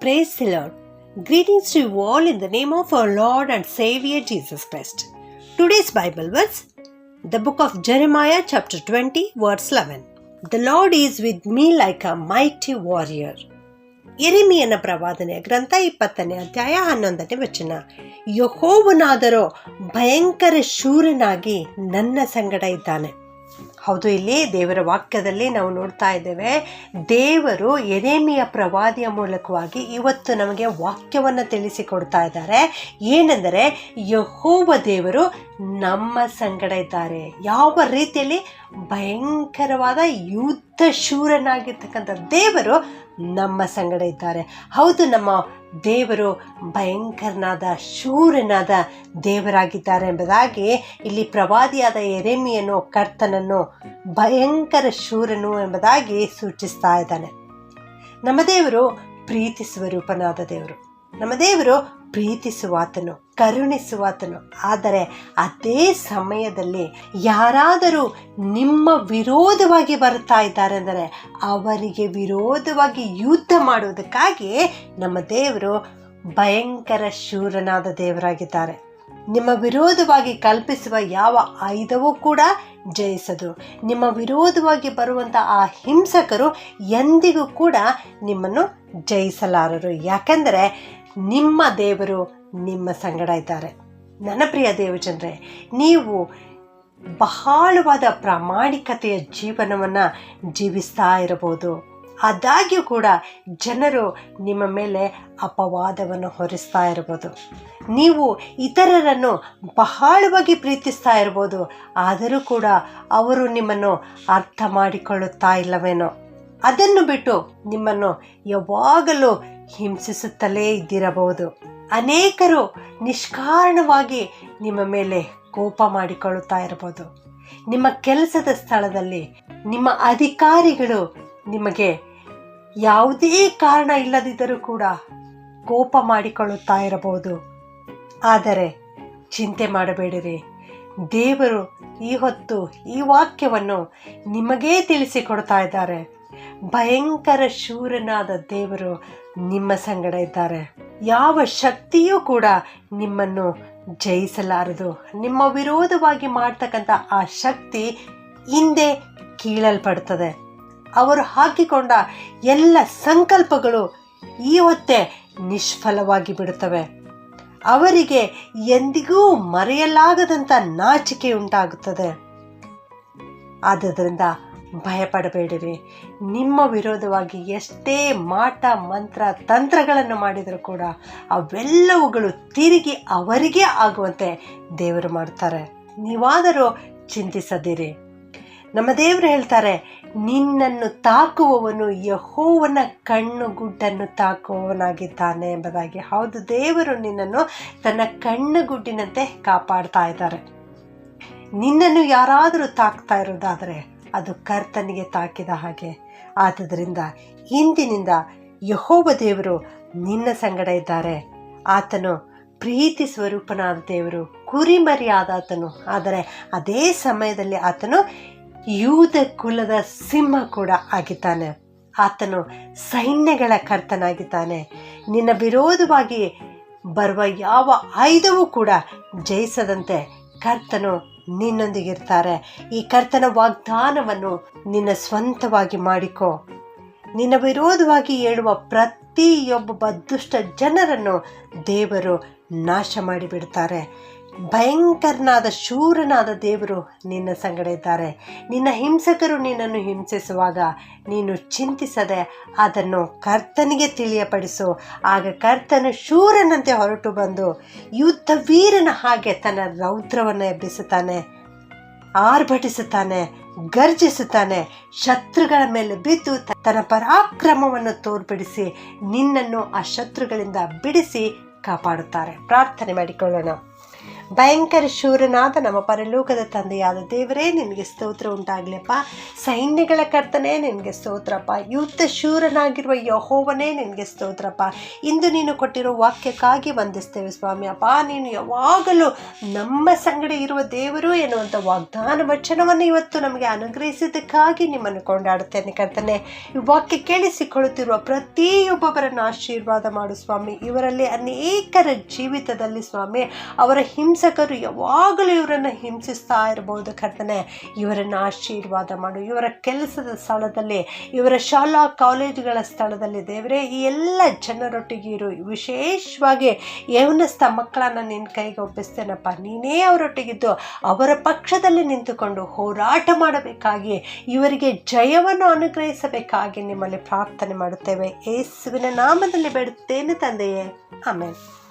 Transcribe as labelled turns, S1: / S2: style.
S1: Praise the Lord. Greetings to you all in the name of our Lord and Savior Jesus Christ. Today's Bible verse, the book of Jeremiah chapter 20 verse 11. The Lord is with me like a mighty warrior. ಯೆರೆಮೀಯನ ಪ್ರವಾದನೆಯ ಗ್ರಂಥ 20ನೇ ಅಧ್ಯಾಯ 11ನೇ ವಚನ. ಯೆಹೋವನಾದರೋ ಭಯಂಕರ ಶೂರನಾಗಿ ನನ್ನ ಸಂಗಡ ಇದ್ದಾನೆ. ಹೌದು, ಇಲ್ಲಿ ದೇವರ ವಾಕ್ಯದಲ್ಲಿ ನಾವು ನೋಡ್ತಾ ಇದ್ದೇವೆ, ದೇವರು ಯೆರೆಮೀಯ ಪ್ರವಾದಿಯ ಮೂಲಕವಾಗಿ ಇವತ್ತು ನಮಗೆ ವಾಕ್ಯವನ್ನು ತಿಳಿಸಿಕೊಡ್ತಾ ಇದ್ದಾರೆ. ಏನೆಂದರೆ, ಯೆಹೋವ ದೇವರು ನಮ್ಮ ಸಂಗಡ ಇದ್ದಾರೆ. ಯಾವ ರೀತಿಯಲ್ಲಿ? ಭಯಂಕರವಾದ ಯುದ್ಧ ಶೂರನಾಗಿರ್ತಕ್ಕಂಥ ದೇವರು ನಮ್ಮ ಸಂಗಡ ಇದ್ದಾರೆ. ಹೌದು, ನಮ್ಮ ದೇವರು ಭಯಂಕರನಾದ ಶೂರನಾದ ದೇವರಾಗಿದ್ದಾರೆ ಎಂಬುದಾಗಿ ಇಲ್ಲಿ ಪ್ರವಾದಿಯಾದ ಯೆರೆಮೀಯನು ಕರ್ತನನ್ನು ಭಯಂಕರ ಶೂರನು ಎಂಬುದಾಗಿ ಸೂಚಿಸ್ತಾ ಇದ್ದಾನೆ. ನಮ್ಮ ದೇವರು ಪ್ರೀತಿ ಸ್ವರೂಪನಾದ ದೇವರು. ನಮ್ಮ ದೇವರು ಪ್ರೀತಿಸುವಾತನು, ಕರುಣಿಸುವಾತನು. ಆದರೆ ಅದೇ ಸಮಯದಲ್ಲಿ ಯಾರಾದರೂ ನಿಮ್ಮ ವಿರೋಧವಾಗಿ ಬರ್ತಾ ಇದ್ದಾರೆ ಅಂದರೆ ಅವರಿಗೆ ವಿರೋಧವಾಗಿ ಯುದ್ಧ ಮಾಡುವುದಕ್ಕಾಗಿ ನಮ್ಮ ದೇವರು ಭಯಂಕರ ಶೂರನಾದ ದೇವರಾಗಿದ್ದಾರೆ. ನಿಮ್ಮ ವಿರೋಧವಾಗಿ ಕಲ್ಪಿಸುವ ಯಾವ ಆಯುಧವೂ ಕೂಡ ಜಯಿಸದು. ನಿಮ್ಮ ವಿರೋಧವಾಗಿ ಬರುವಂಥ ಆ ಹಿಂಸಕರು ಎಂದಿಗೂ ಕೂಡ ನಿಮ್ಮನ್ನು ಜಯಿಸಲಾರರು. ಯಾಕೆಂದರೆ ನಿಮ್ಮ ದೇವರು ನಿಮ್ಮ ಸಂಗಡ ಇದ್ದಾರೆ. ನನ್ನ ಪ್ರಿಯ ದೇವಜನರೇ, ನೀವು ಬಹಳವಾದ ಪ್ರಾಮಾಣಿಕತೆಯ ಜೀವನವನ್ನು ಜೀವಿಸ್ತಾ ಇರಬಹುದು. ಆದಾಗ್ಯೂ ಕೂಡ ಜನರು ನಿಮ್ಮ ಮೇಲೆ ಅಪವಾದವನ್ನು ಹೊರಿಸ್ತಾ ಇರ್ಬೋದು. ನೀವು ಇತರರನ್ನು ಬಹಳವಾಗಿ ಪ್ರೀತಿಸ್ತಾ ಇರ್ಬೋದು, ಆದರೂ ಕೂಡ ಅವರು ನಿಮ್ಮನ್ನು ಅರ್ಥ ಮಾಡಿಕೊಳ್ಳುತ್ತಾ ಇಲ್ಲವೇನೋ. ಅದನ್ನು ಬಿಟ್ಟು ನಿಮ್ಮನ್ನು ಯಾವಾಗಲೂ ಹಿಂಸಿಸುತ್ತಲೇ ಇದ್ದಿರಬಹುದು. ಅನೇಕರು ನಿಷ್ಕಾರಣವಾಗಿ ನಿಮ್ಮ ಮೇಲೆ ಕೋಪ ಮಾಡಿಕೊಳ್ಳುತ್ತಾ ಇರಬಹುದು. ನಿಮ್ಮ ಕೆಲಸದ ಸ್ಥಳದಲ್ಲಿ ನಿಮ್ಮ ಅಧಿಕಾರಿಗಳು ನಿಮಗೆ ಯಾವುದೇ ಕಾರಣ ಇಲ್ಲದಿದ್ದರೂ ಕೂಡ ಕೋಪ ಮಾಡಿಕೊಳ್ಳುತ್ತಾ ಇರಬಹುದು. ಆದರೆ ಚಿಂತೆ ಮಾಡಬೇಡಿರಿ, ದೇವರು ಈ ಹೊತ್ತು ಈ ವಾಕ್ಯವನ್ನು ನಿಮಗೇ ತಿಳಿಸಿಕೊಡ್ತಾ ಇದ್ದಾರೆ. ಭಯಂಕರ ಶೂರನಾದ ದೇವರು ನಿಮ್ಮ ಸಂಗಡ ಇದ್ದಾರೆ. ಯಾವ ಶಕ್ತಿಯೂ ಕೂಡ ನಿಮ್ಮನ್ನು ಜಯಿಸಲಾರದು. ನಿಮ್ಮ ವಿರೋಧವಾಗಿ ಮಾಡ್ತಕ್ಕಂಥ ಆ ಶಕ್ತಿ ಹಿಂದೆ ಕೀಳಲ್ಪಡುತ್ತದೆ. ಅವರು ಹಾಕಿಕೊಂಡ ಎಲ್ಲ ಸಂಕಲ್ಪಗಳು ಈ ಹೊತ್ತೇ ನಿಷ್ಫಲವಾಗಿ ಬಿಡುತ್ತವೆ. ಅವರಿಗೆ ಎಂದಿಗೂ ಮರೆಯಲಾಗದಂಥ ನಾಚಿಕೆ ಉಂಟಾಗುತ್ತದೆ. ಆದುದರಿಂದ ಭಯಪಡಬೇಡಿರಿ. ನಿಮ್ಮ ವಿರೋಧವಾಗಿ ಎಷ್ಟೇ ಮಾಟ ಮಂತ್ರ ತಂತ್ರಗಳನ್ನು ಮಾಡಿದರೂ ಕೂಡ ಅವೆಲ್ಲವುಗಳು ತಿರುಗಿ ಅವರಿಗೆ ಆಗುವಂತೆ ದೇವರು ಮಾಡ್ತಾರೆ. ನೀವಾದರೂ ಚಿಂತಿಸದಿರಿ. ನಮ್ಮ ದೇವರು ಹೇಳ್ತಾರೆ, ನಿನ್ನನ್ನು ತಾಕುವವನು ಯೆಹೋವನ ಕಣ್ಣುಗುಡ್ಡನ್ನು ತಾಕುವವನಾಗಿದ್ದಾನೆ ಎಂಬುದಾಗಿ. ಹೌದು, ದೇವರು ನಿನ್ನನ್ನು ತನ್ನ ಕಣ್ಣುಗುಡ್ಡಿನಂತೆ ಕಾಪಾಡ್ತಾ ಇದ್ದಾರೆ. ನಿನ್ನನ್ನು ಯಾರಾದರೂ ತಾಕ್ತಾ ಇರೋದಾದರೆ ಅದು ಕರ್ತನಿಗೆ ತಾಕಿದ ಹಾಗೆ. ಆದುದರಿಂದ ಇಂದಿನಿಂದ ಯೆಹೋವ ದೇವರು ನಿನ್ನ ಸಂಗಡ ಇದ್ದಾರೆ. ಆತನು ಪ್ರೀತಿ ಸ್ವರೂಪನಾದ ದೇವರು, ಕುರಿಮರಿಯಾದ ಆತನು. ಆದರೆ ಅದೇ ಸಮಯದಲ್ಲಿ ಆತನು ಯೂದ ಕುಲದ ಸಿಂಹ ಕೂಡ ಆಗಿದ್ದಾನೆ. ಆತನು ಸೈನ್ಯಗಳ ಕರ್ತನಾಗಿದ್ದಾನೆ. ನಿನ್ನ ವಿರೋಧವಾಗಿ ಬರುವ ಯಾವ ಆಯುಧವೂ ಕೂಡ ಜಯಿಸದಂತೆ ಕರ್ತನು ನಿನ್ನೊಂದಿಗಿರ್ತಾರೆ. ಈ ಕರ್ತನ ವಾಗ್ದಾನವನ್ನು ನಿನ್ನ ಸ್ವಂತವಾಗಿ ಮಾಡಿಕೊ. ನಿನ್ನ ವಿರೋಧವಾಗಿ ಹೇಳುವ ಪ್ರತಿಯೊಬ್ಬ ದುಷ್ಟ ಜನರನ್ನು ದೇವರು ನಾಶ ಮಾಡಿಬಿಡ್ತಾರೆ. ಭಯಂಕರನಾದ ಶೂರನಾದ ದೇವರು ನಿನ್ನ ಸಂಗಡ ಇದ್ದಾರೆ. ನಿನ್ನ ಹಿಂಸಕರು ನಿನ್ನನ್ನು ಹಿಂಸಿಸುವಾಗ ನೀನು ಚಿಂತಿಸದೆ ಅದನ್ನು ಕರ್ತನಿಗೆ ತಿಳಿಯಪಡಿಸು. ಆಗ ಕರ್ತನು ಶೂರನಂತೆ ಹೊರಟು ಬಂದು ಯುದ್ಧ ವೀರನ ಹಾಗೆ ತನ್ನ ರೌದ್ರವನ್ನು ಎಬ್ಬಿಸುತ್ತಾನೆ, ಆರ್ಭಟಿಸುತ್ತಾನೆ, ಗರ್ಜಿಸುತ್ತಾನೆ. ಶತ್ರುಗಳ ಮೇಲೆ ಬಿದ್ದು ತನ್ನ ಪರಾಕ್ರಮವನ್ನು ತೋರ್ಪಡಿಸಿ ನಿನ್ನನ್ನು ಆ ಶತ್ರುಗಳಿಂದ ಬಿಡಿಸಿ ಕಾಪಾಡುತ್ತಾರೆ. ಪ್ರಾರ್ಥನೆ ಮಾಡಿಕೊಳ್ಳೋಣ. ಭಯಂಕರ ಶೂರನಾದ ನಮ್ಮ ಪರಲೋಕದ ತಂದೆಯಾದ ದೇವರೇ, ನಿನಗೆ ಸ್ತೋತ್ರ ಉಂಟಾಗಲಿಪ್ಪ. ಸೈನ್ಯಗಳ ಕರ್ತನೇ, ನಿನಗೆ ಸ್ತೋತ್ರಪ್ಪ. ಯುದ್ಧ ಶೂರನಾಗಿರುವ ಯೆಹೋವನೇ, ನಿನಗೆ ಸ್ತೋತ್ರಪ್ಪ. ಇಂದು ನೀನು ಕೊಟ್ಟಿರೋ ವಾಕ್ಯಕ್ಕಾಗಿ ವಂದಿಸ್ತೇವೆ ಸ್ವಾಮಿ. ಅಪ್ಪ, ನೀನು ಯಾವಾಗಲೂ ನಮ್ಮ ಸಂಗಡ ಇರುವ ದೇವರು ಎನ್ನುವಂಥ ವಾಗ್ದಾನ ವಚನವನ್ನು ಇವತ್ತು ನಮಗೆ ಅನುಗ್ರಹಿಸಿದ್ದಕ್ಕಾಗಿ ನಿಮ್ಮನ್ನು ಕೊಂಡಾಡುತ್ತೇನೆ ಕರ್ತನೆ. ಈ ವಾಕ್ಯ ಕೇಳಿಸಿಕೊಳ್ಳುತ್ತಿರುವ ಪ್ರತಿಯೊಬ್ಬೊಬ್ಬರನ್ನು ಆಶೀರ್ವಾದ ಮಾಡು ಸ್ವಾಮಿ. ಇವರಲ್ಲಿ ಅನೇಕರ ಜೀವಿತದಲ್ಲಿ ಸ್ವಾಮಿ ಅವರ ಹಿಂಸಕರು ಯಾವಾಗಲೂ ಇವರನ್ನು ಹಿಂಸಿಸ್ತಾ ಇರಬಹುದು ಕರ್ತನೆ. ಇವರನ್ನು ಆಶೀರ್ವಾದ ಮಾಡು. ಇವರ ಕೆಲಸದ ಸ್ಥಳದಲ್ಲಿ, ಇವರ ಶಾಲಾ ಕಾಲೇಜುಗಳ ಸ್ಥಳದಲ್ಲಿ ದೇವರೇ, ಈ ಎಲ್ಲ ಜನರೊಟ್ಟಿಗೆ ಇರು. ವಿಶೇಷವಾಗಿ ಯೌವನಸ್ಥ ಮಕ್ಕಳನ್ನು ನಿನ್ನ ಕೈಗೆ ಒಪ್ಪಿಸ್ತೇನಪ್ಪ. ನೀನೇ ಅವರೊಟ್ಟಿಗಿದ್ದು ಅವರ ಪಕ್ಷದಲ್ಲಿ ನಿಂತುಕೊಂಡು ಹೋರಾಟ ಮಾಡಬೇಕಾಗಿ, ಇವರಿಗೆ ಜಯವನ್ನು ಅನುಗ್ರಹಿಸಬೇಕಾಗಿ ನಿಮ್ಮಲ್ಲಿ ಪ್ರಾರ್ಥನೆ ಮಾಡುತ್ತೇವೆ. ಯೇಸುವಿನ ನಾಮದಲ್ಲಿ ಬೇಡುತ್ತೇನೆ ತಂದೆಯೇ, ಆಮೆನ್.